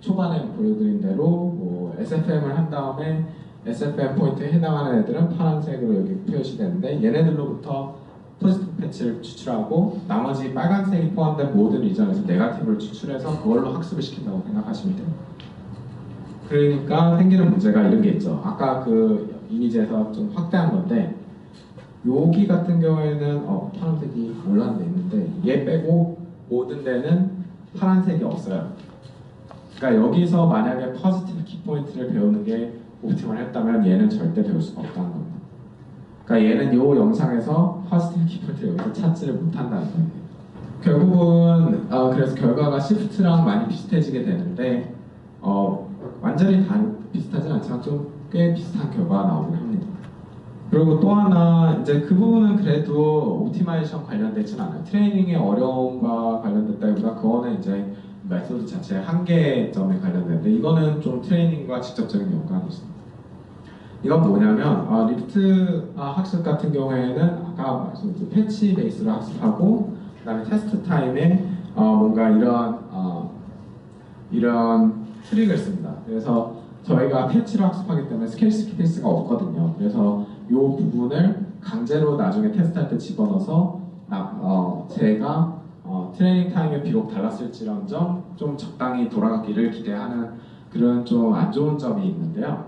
A: 초반에 보여드린 대로 뭐 SFM을 한 다음에 SFM 포인트에 해당하는 애들은 파란색으로 여기 표시 되는데 얘네들로부터 포지티브 패치를 추출하고 나머지 빨간색이 포함된 모든 리전에서 네거티브를 추출해서 그걸로 학습을 시킨다고 생각하시면 돼요. 그러니까 생기는 문제가 이런 게 있죠. 아까 그 이미지에서 좀 확대한 건데 여기 같은 경우에는 파란색이 올라온 데 있는데 얘 빼고 모든 데는 파란색이 없어요. 그러니까 여기서 만약에 포지티브 키포인트를 배우는 게 옵티멀 했다면 얘는 절대 배울 수가 없다는 겁니다. 그러니까 얘는 이 영상에서 포지티브 키포인트를 여기서 찾지를 못한다는 거예요. 결국은 그래서 결과가 시프트랑 많이 비슷해지게 되는데 완전히 비슷하진 않지만 좀 꽤 비슷한 결과가 나오긴 합니다. 그리고 또 하나 이제 그 부분은 그래도 옵티마이제이션 관련되진 않아요. 트레이닝의 어려움과 관련됐다기보다 그거는 이제 메소드 자체의 한계점에 관련되는데 이거는 좀 트레이닝과 직접적인 연관이 있습니다. 이건 뭐냐면 리프트 학습 같은 경우에는 아까 말씀드린 패치 베이스로 학습하고 그다음에 테스트 타임에 뭔가 이런 트릭을 씁니다. 그래서 저희가 패치로 학습하기 때문에 스케일스 스페이스가 없거든요. 그래서 이 부분을 강제로 나중에 테스트할 때 집어넣어서 제가 트레이닝 타임에 비록 달랐을지언정 좀 적당히 돌아가기를 기대하는 그런 좀 안 좋은 점이 있는데요.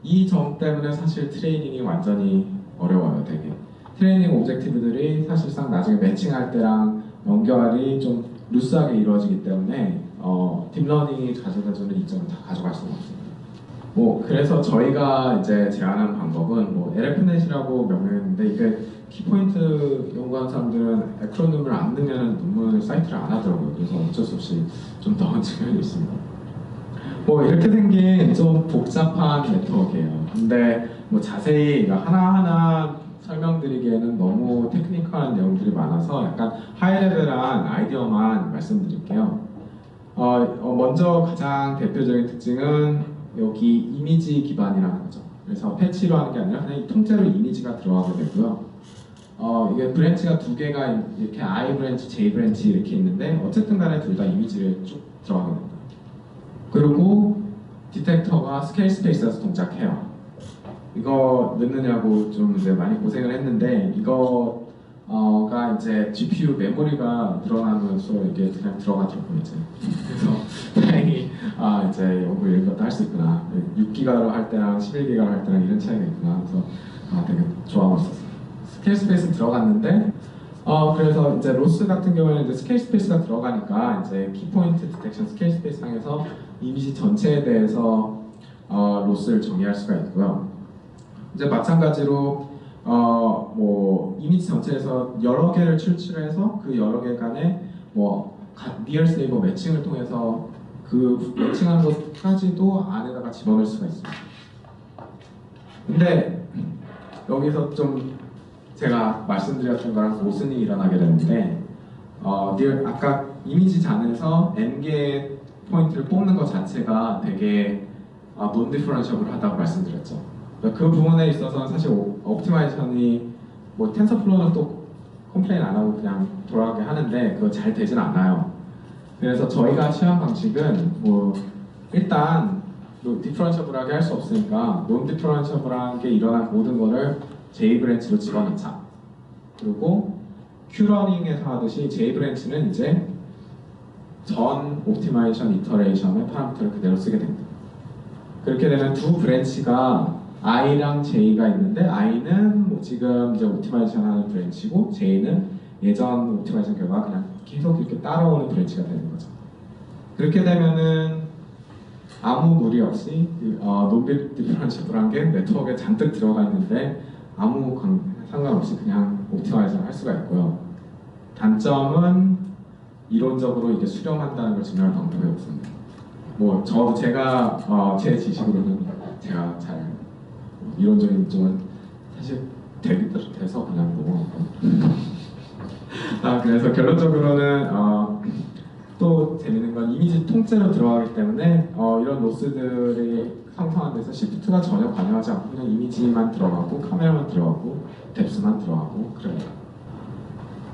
A: 이 점 때문에 사실 트레이닝이 완전히 어려워요, 되게. 트레이닝 오브젝티브들이 사실상 나중에 매칭할 때랑 연결이 좀 루스하게 이루어지기 때문에 딥러닝이 가져다주는 이점을 다 가져갈 수가 없습니다. 뭐 그래서 저희가 이제 제안한 방법은 뭐 LF넷이라고 명명했는데 이게 키포인트 연구하는 사람들은 에크로님을 안 넣으면 논문 사이트를 안 하더라고요. 그래서 어쩔 수 없이 좀 넣은 측면이 있습니다. 뭐 이렇게 생긴 좀 복잡한 네트워크예요. 근데 뭐 자세히 하나하나 설명드리기에는 너무 테크니컬한 내용들이 많아서 약간 하이레벨한 아이디어만 말씀드릴게요. 먼저 가장 대표적인 특징은 여기 이미지 기반이라는 거죠. 그래서 패치로 하는 게 아니라 그냥 통째로 이미지가 들어가게 되고요. 이게 브랜치가 두 개가 이렇게 I 브랜치, J 브랜치 이렇게 있는데 어쨌든 간에 둘 다 이미지를 쭉 들어가게 됩니다. 그리고 디텍터가 스케일 스페이스에서 동작해요. 이거 넣느냐고 좀 이제 많이 고생을 했는데 이거가 이제 GPU 메모리가 늘어나면서 이게 그냥 들어가더라고요 이제. 그래서 다행히 이제 연구 이런 것도 할 수 있구나. 6기가로 할 때랑 11기가로 할 때랑 이런 차이가 있구나. 그래서 되게 좋아하고 있었어요. 스케일 스페이스 들어갔는데 그래서 이제 로스 같은 경우에는 이제 스케일 스페이스가 들어가니까 이제 키포인트 디텍션 스케일 스페이스 상에서 이미지 전체에 대해서 로스를 정의할 수가 있고요. 이제 마찬가지로 뭐 이미지 전체에서 여러 개를 출출해서 그 여러 개 간에 뭐 니어스 네이버 매칭을 통해서 그 매칭한 것까지도 안에다가 집어넣을 수가 있습니다. 근데 여기서 좀 제가 말씀드렸던 거랑 모순이 일어나게 되는데 아까 이미지 잔에서 n개 포인트를 뽑는 것 자체가 되게 논 디퍼런셜을 하다고 말씀드렸죠. 그 부분에 있어서는 사실 옵티마이제이션이 뭐 텐서플로우는 또 컴플레인 안 하고 그냥 돌아가게 하는데 그거 잘 되진 않아요. 그래서 저희가 취한 방식은 뭐 일단 디퍼런셜하게 할 수 없으니까 논 디퍼런셜한 게 일어난 모든 거를 J 브랜치로 집어넣자. 그리고 큐러닝에서 하듯이 J 브랜치는 이제 전 옵티마이제이션 이터레이션의 파라미터를 그대로 쓰게 됩니다. 그렇게 되면 두 브랜치가 I랑 J가 있는데 I는 뭐 지금 이제 옵티마이제이션 하는 브랜치고 J는 예전 옵티마이제이션 결과 그냥 계속 이렇게 따라오는 브랜치가 되는 거죠. 그렇게 되면은 아무 무리 없이 논 디퍼런셜한 게 네트워크에 잔뜩 들어가 있는데 아무 상관없이 그냥 옵티마이징을 할 수가 있고요. 단점은 이론적으로 이게 수렴한다는 걸 증명할 방법이 없습니다. 뭐 저도 제 지식으로는 제가 잘 이론적인 쪽은 사실 돼서 그냥 넘어갔거든요. 그래서 결론적으로는 또 재밌는 건 이미지 통째로 들어가기 때문에 이런 로스들이 상상한 데서 시프트가 전혀 관여하지 않고 그냥 이미지만 들어가고 카메라만 들어가고 뎁스만 들어가고 그래요.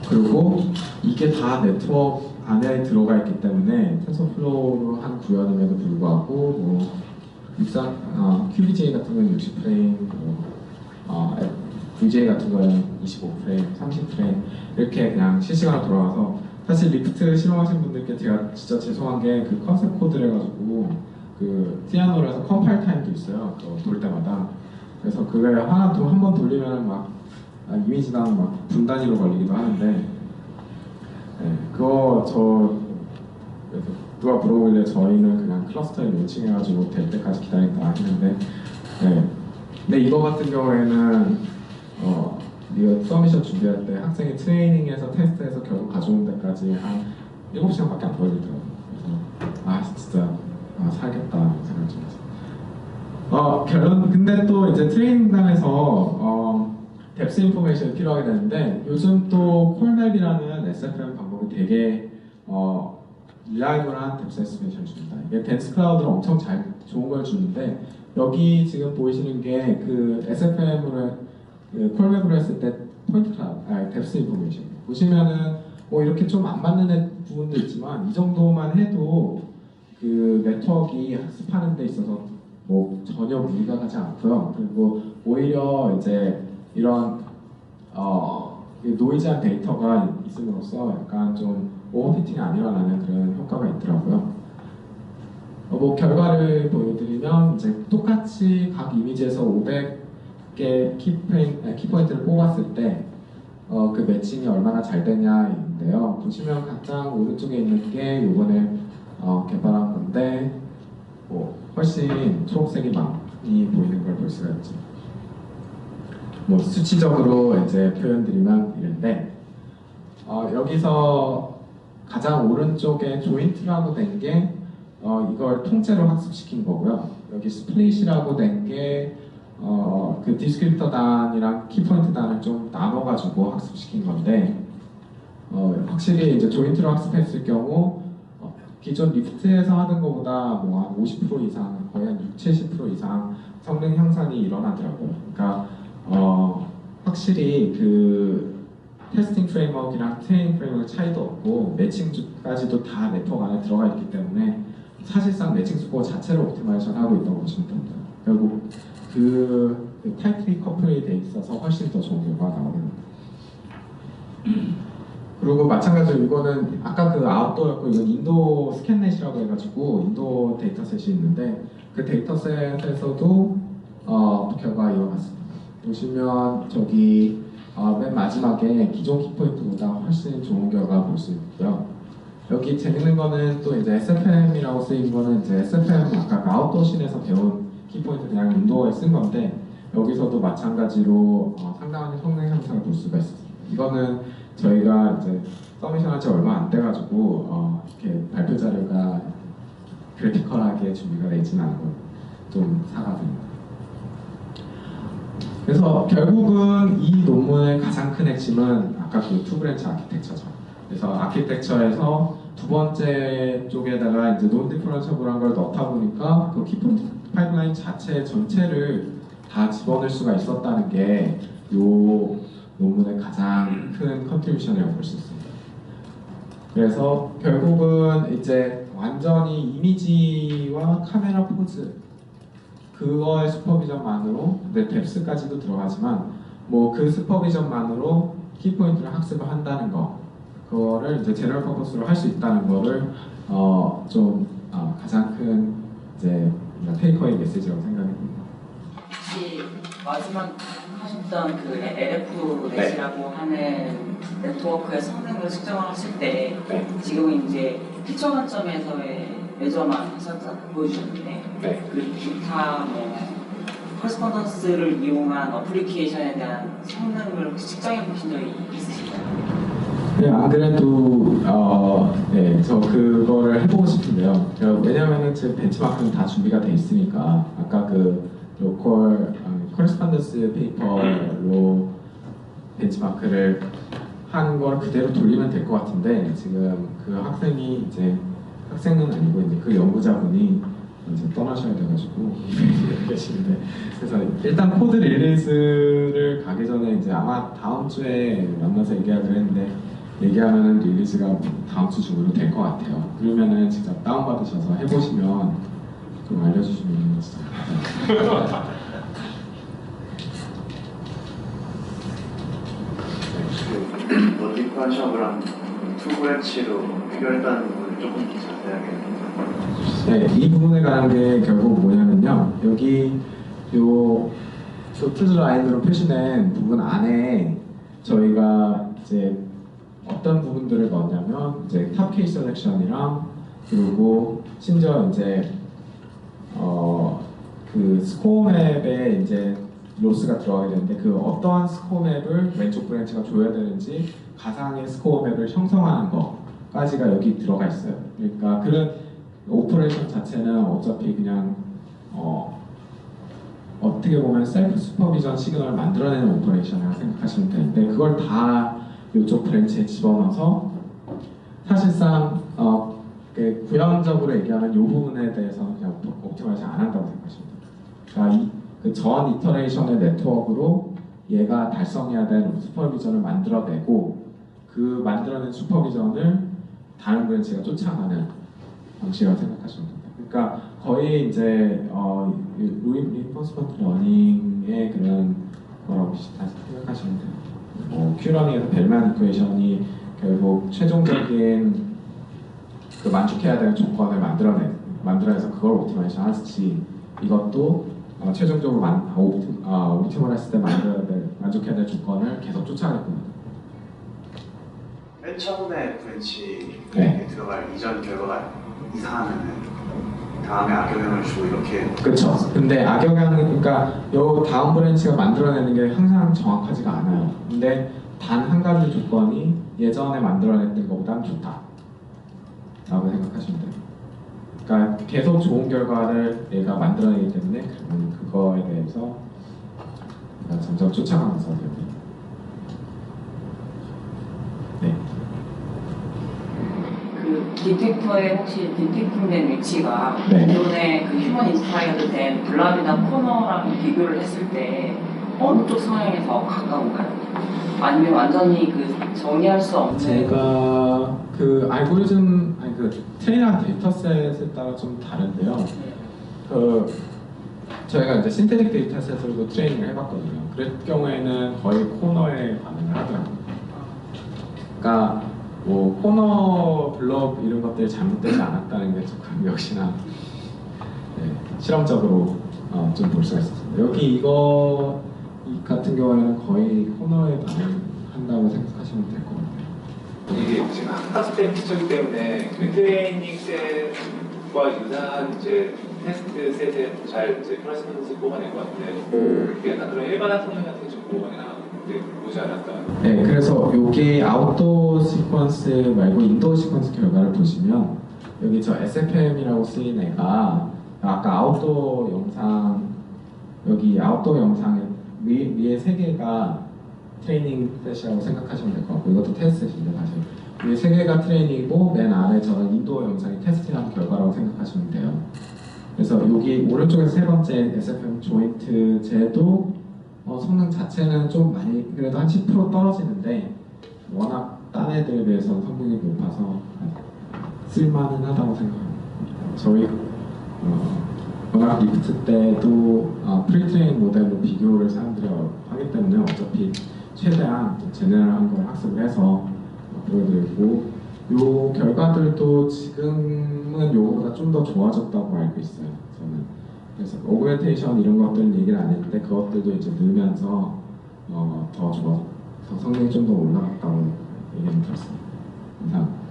A: 그리고 이게 다 네트워크 안에 들어가 있기 때문에 텐서플로우로 한 구현임에도 불구하고 뭐 QVGA 같은 건 60프레임, VGA 같은 거는 25프레임, 30프레임 이렇게 그냥 실시간으로 돌아가서 사실 리프트 실험하신 분들께 제가 진짜 죄송한 게 그 컨셉 코드를 해가지고 그 피아노로 해서 컴파일 타임도 있어요. 돌 때마다. 그래서 그걸 한 번 돌리면 막 이미지당 막 분 단위로 걸리기도 하는데 네, 그래서 누가 물어보길래 저희는 그냥 클러스터에 론칭해가지고 될 때까지 기다린다 했는데 네. 근데 이거 같은 경우에는 이거 서미션 준비할 때 학생이 트레이닝해서 테스트해서 결국 가져온 데까지 한 7시간밖에 안 걸리더라고요. 그래서 진짜 살겠다 이런 생각이 좀 했어요. 근데 또 이제 트레이닝단에서 뎁스 인포메이션이 필요하게 되는데 요즘 또 콜맵이라는 SFM 방법이 되게 리라이블한 뎁스 에스티메이션을 줍니다. 이게 덴스 클라우드를 엄청 좋은 걸 주는데 여기 지금 보이시는 게 그 SFM으로 콜맵으로 했을 때 포인트 클라우드, 뎁스 인포메이션 보시면은 뭐 이렇게 좀 안 맞는 부분도 있지만 이 정도만 해도 그 네트워크가 학습하는 데 있어서 뭐 전혀 무리가 가지 않고요. 그리고 오히려 이제 이런 노이즈한 데이터가 있음으로써 약간 좀 오버피팅이 안 일어나는 그런 효과가 있더라고요. 뭐 결과를 보여드리면 이제 똑같이 각 이미지에서 500개 키포인트를 뽑았을 때 그 매칭이 얼마나 잘 되냐인데요. 보시면 가장 오른쪽에 있는 게 이번에 개발한 건데 뭐 훨씬 초록색이 많이 보이는 걸 볼 수가 있죠. 뭐 수치적으로 이제 표현드리면 이런데 여기서 가장 오른쪽에 조인트라고 된 게 이걸 통째로 학습시킨 거고요. 여기 스플릿이라고 된 게 그 디스크립터 단이랑 키포인트 단을 좀 나눠가지고 학습시킨 건데 확실히 이제 조인트로 학습했을 경우 기존 리프트에서 하던 것보다 뭐 한 50% 이상, 거의 한 60, 70% 이상 성능 향상이 일어나더라고요. 그러니까 확실히 그 테스팅 프레임워크랑 트레이닝 프레임워크 차이도 없고 매칭까지도 다 네트워크 안에 들어가 있기 때문에 사실상 매칭 스코어 자체를 옵티마이션 하고 있다고 보시면 됩니다. 결국 그 타이트리 커플이 돼 있어서 훨씬 더 좋은 결과가 나오게 됩니다. 그리고 마찬가지로 이거는 아까 그 아웃도어였고 이건 인도 스캔넷이라고 해가지고 인도 데이터셋이 있는데 그 데이터셋에서도 결과가 이어갔습니다. 보시면 저기 맨 마지막에 기존 키포인트보다 훨씬 좋은 결과 볼 수 있고요. 여기 재밌는 거는 또 이제 SFM이라고 쓰인 거는 이제 SFM 아까 그 아웃도어신에서 배운 키포인트 그냥 인도어에 쓴 건데 여기서도 마찬가지로 상당한 성능 향상을 볼 수가 있습니다. 이거는 저희가 이제 서미션 한 지 얼마 안 돼가지고 이렇게 발표 자료가 크리티컬하게 준비가 되어 있지는 않고 좀 사과드립니다. 그래서 결국은 이 논문의 가장 큰 핵심은 아까 그 투브랜치 아키텍처죠. 그래서 아키텍처에서 두 번째 쪽에다가 이제 논 디퍼런셔블한 걸 넣다 보니까 그 키포인트 파이프라인 자체 전체를 다 집어넣을 수가 있었다는 게 요 논문의 가장 큰 컨트리뷰션이라고 볼 수 있습니다. 그래서 결국은 이제 완전히 이미지와 카메라 포즈 그거의 슈퍼비전만으로 뎁스까지도 들어가지만 뭐 그 슈퍼비전만으로 키포인트를 학습을 한다는 거 그거를 이제 제너럴 퍼포스로 할 수 있다는 거를 가장 큰 이제 테이크어웨이 메시지라고 생각이 듭니다.
B: 혹시 마지막 하셨던 그 LF-넷이라고 하는 네트워크의 성능을 측정을 하실 때 지금은 이제 피처 관점에서의 매저만 보여주셨는데 그 기타 뭐 커레스폰던스를 이용한 어플리케이션에 대한 성능을 혹시 측정해 보신 적이 있으신가요?
A: 네, 안 그래도 네, 저 그거를 해보고 싶은데요. 왜냐하면 제 벤치마크는 다 준비가 돼 있으니까 아까 그 로컬 커레스폰던스 페이퍼로 벤치마크를 한 걸 그대로 돌리면 될 것 같은데 지금 그 학생이 이제 학생은 아니고 이제 그 연구자분이 이제 떠나셔야 돼가지고 계시는데 그래서 일단 코드 릴리즈를 가기 전에 이제 아마 다음 주에 만나서 얘기하기로 했는데 얘기하면은 릴리즈가 다음 주 중으로 될 것 같아요. 그러면은 직접 다운받으셔서 해보시면 좀 알려주시면 진짜
C: 로직한 샵이랑 투 브랜치로 비교했다는 부분을 조금 자세하게
A: 네, 이 부분에 관한 게 결국 뭐냐면요. 여기 요 도트즈 라인으로 표시된 부분 안에 저희가 이제 어떤 부분들을 넣었냐면 이제 탑 케이스 셀렉션이랑 그리고 심지어 이제 그 스코어 맵에 이제 로스가 들어가게 되는데 그 어떠한 스코어 맵을 왼쪽 브랜치가 줘야 되는지 가상의 스코어 맵을 형성하는 것까지가 여기 들어가 있어요. 그러니까 그런 오퍼레이션 자체는 어차피 그냥 어떻게 보면 셀프 슈퍼비전 시그널을 만들어내는 오퍼레이션이라고 생각하시면 되는데 그걸 다 이쪽 브랜치에 집어넣어서 사실상 그 구현적으로 얘기하면 이 부분에 대해서 그냥 옵티마이징 안 한다고 생각하시면 돼요. 그러니까 그 전 이터레이션의 네트워크로 얘가 달성해야 될 슈퍼비전을 만들어내고 그 만들어낸 슈퍼비전을 다른 브랜치가 쫓아가는 방식이라고 생각하시면 됩니다. 그러니까 거의 이제 리인포스먼트 러닝의 그런 거라고 비슷하게 생각하시면 돼요. 큐러닝에서 벨만 이퀘이션이 결국 최종적인 그 만족해야 될 조건을 만들어내서 그걸 옵티마이션 하듯이 이것도 최종적으로 옵티멀 했을 때 만족해야 될 조건을 계속 쫓아갈 겁니다.
C: 맨 처음에 브랜치에
A: 네.
C: 들어갈 이전 결과가 이상하면은 다음에 악영향을 주고 이렇게
A: 그렇죠. 근데 악영향이 그러니까 요 다음 브랜치가 만들어내는 게 항상 정확하지가 않아요. 근데 단 한 가지 조건이 예전에 만들어냈던 것보다는 좋다 라고 생각하시면 돼요. 그러니까 계속 좋은 결과를 얘가 만들어내기 때문에 그거에 대해서 점점 쫓아가면서 네.
B: 그 디텍터의 혹시 디텍팅된 위치가
A: 네.
B: 기존의 그 휴먼 인스파이어드 된 블랍이나 코너랑 비교를 했을 때 어느 쪽 성향에 더 가까운가요? 아니면 완전히 그 정의할 수 없는
A: 제가 그 알고리즘 그 트레이닝한 데이터셋에 따라 좀 다른데요. 그 저희가 이제 신테틱 데이터셋으로도 트레이닝을 해봤거든요. 그럴 경우에는 거의 코너에 반응을 하더라고요. 그러니까 뭐 코너 블럭 이런 것들이 잘못되지 않았다는 게 조금 역시나 네, 실험적으로 좀 볼 수가 있었습니다. 여기 이거 같은 경우에는 거의 코너에 반응한다고 생각하시면 될 것 같아요.
D: 이게 지금 학습된 피처이기 때문에 그 트레이닝 셋과 유사한 이제 테스트 셋에 잘 이제 플러스먼스 뽑아낸 것 같은데 약간 그런 일반화 성능 같은 게 좀 뽑아내나 보지 않았다.
A: 네, 그래서 여기 아웃도어 시퀀스 말고 인도어 시퀀스 결과를 보시면 여기 저 SFM이라고 쓰인 애가 아까 아웃도어 영상 여기 아웃도어 영상에 위에 세 개가 트레이닝 셋이라고 생각하시면 될 것 같고 이것도 테스트 셋인데 사실 위에 세 개가 트레이닝이고 맨 아래 저는 인도어 영상이 테스팅한 결과라고 생각하시면 돼요. 그래서 여기 오른쪽에서 세 번째 SFM 조인트 제도 성능 자체는 좀 많이 그래도 한 10% 떨어지는데 워낙 딴 애들에 비해서 성능이 높아서 쓸만은 하다고 생각합니다. 저희 워낙 리프트 때도 프리트레인 모델로 비교를 사람들이 하기 때문에 어차피 최대한 제네럴한 걸 학습을 해서 보여드리고 요 결과들도 지금은 요거보다 좀 더 좋아졌다고 알고 있어요. 저는 그래서 오그멘테이션 이런 것들은 얘기를 안 했는데 그것들도 이제 늘면서 더 좋아서 성능이 좀 더 올라갔다고 얘기를 들었습니다. 감사합니다.